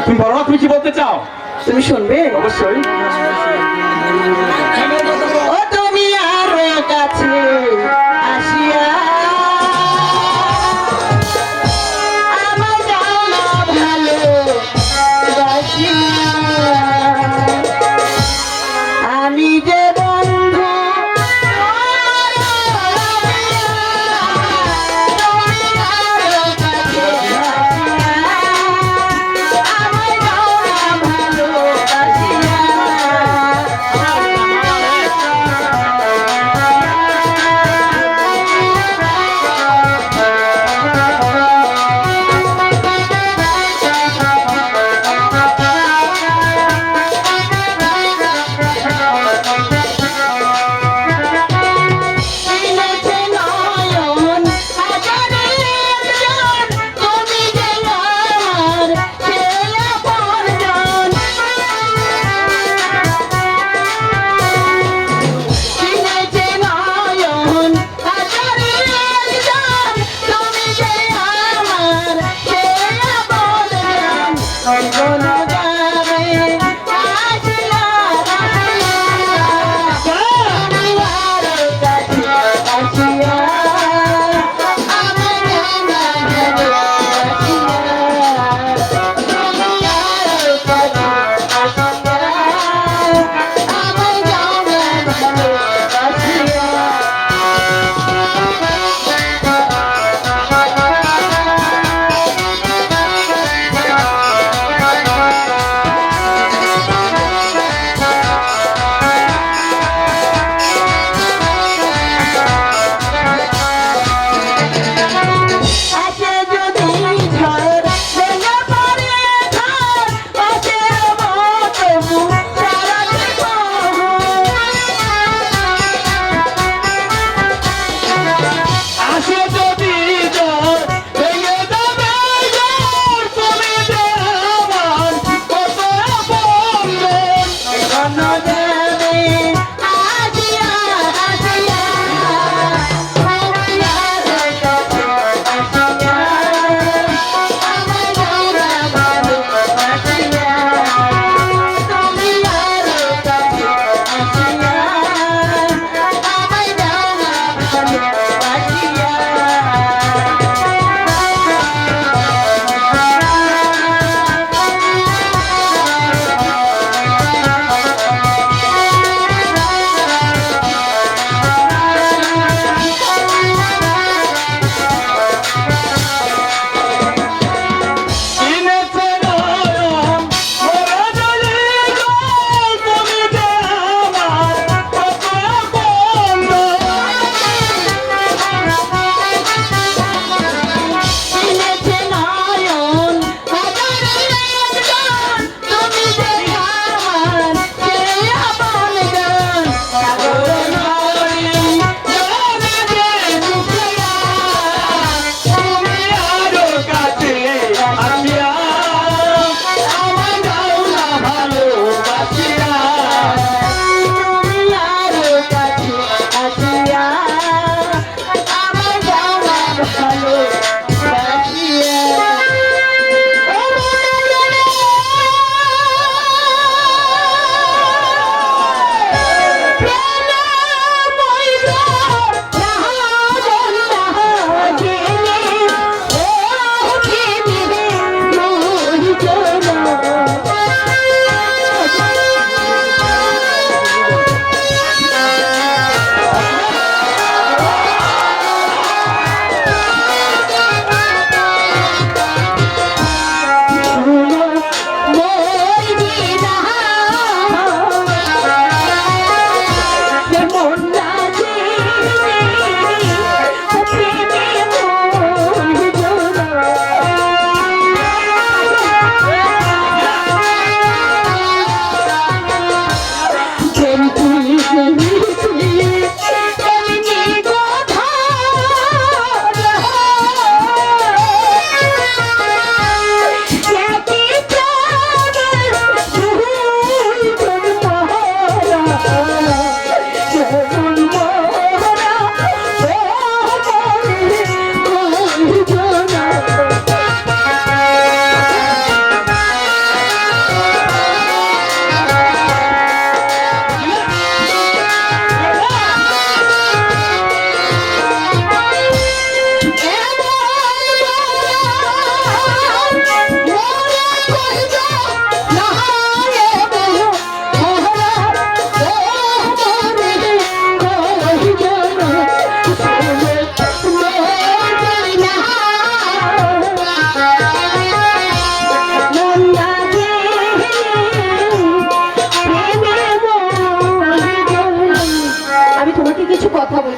তুমি বলো না তুমি কি বলতে চাও? তুমি শুনবে? অবশ্যই। ও তুমি আরো কাছে আসিয়া আমার জানা ভালো বাসিয়া আমি যে বন্ধু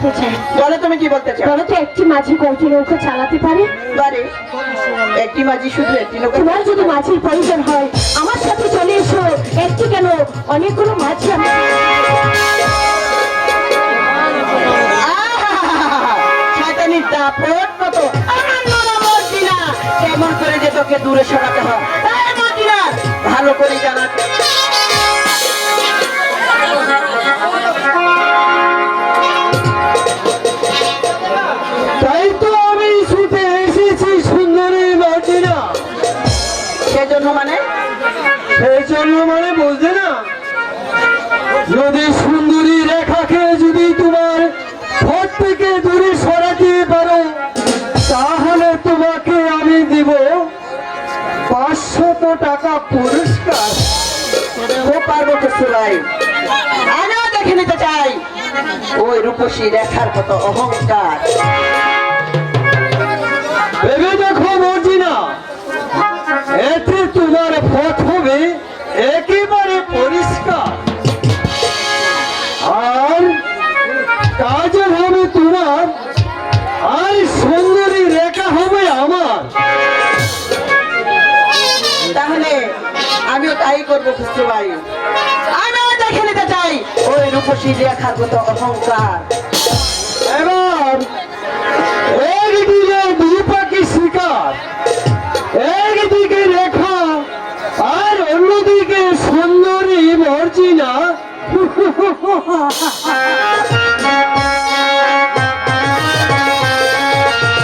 বলতে চাই। বলো তুমি কি বলতে চাও? বলো তো একটি মাঝি কয়টি নৌকা চালাতে পারে? পারে। একটি মাঝি শুধু একটি নৌকা? তোমার যদি মাঝির প্রয়োজন হয় আমার সাথে চলে এসো। একটি কেন অনেকগুলো মাঝি আমি। শয়তানির দাপট কত! আমার মনে মরছি না কেমন করে যে তোকে দূরে সরাতে হয়। এই মদিনা, ভালো করে জানা। তাই তো আমি ছুটে এসেছি সুন্দরী মদিনা। সেজন্য মানে? সেই জন্য মানে বুঝলে না, যদি সুন্দরী রেখাকে যদি তোমার ঘর থেকে দূরে সরাতে পারো তাহলে তোমাকে আমি দিব 500 টাকা পুরস্কার। ও পারবো তো সুরাই, আমিও দেখে নিতে চাই ওই রূপসী রেখার কত অহংকার। ভেবে দেখো মর্জিনা, এতে তোমার পথ হবে একেবারে পরিষ্কার, আর কাজ হবে তোমার, আর সুন্দরী রেখা হবে আমার। তাহলে আমিও তাই করবো খুশরু ভাই, আমিও দেখে নিতে চাই ওই রূপসী রেখার কত অহংকার। এবার একদিকে দুই পাখি শিকার, একদিকে রেখা আর অন্যদিকে সুন্দরী মর্জিনা।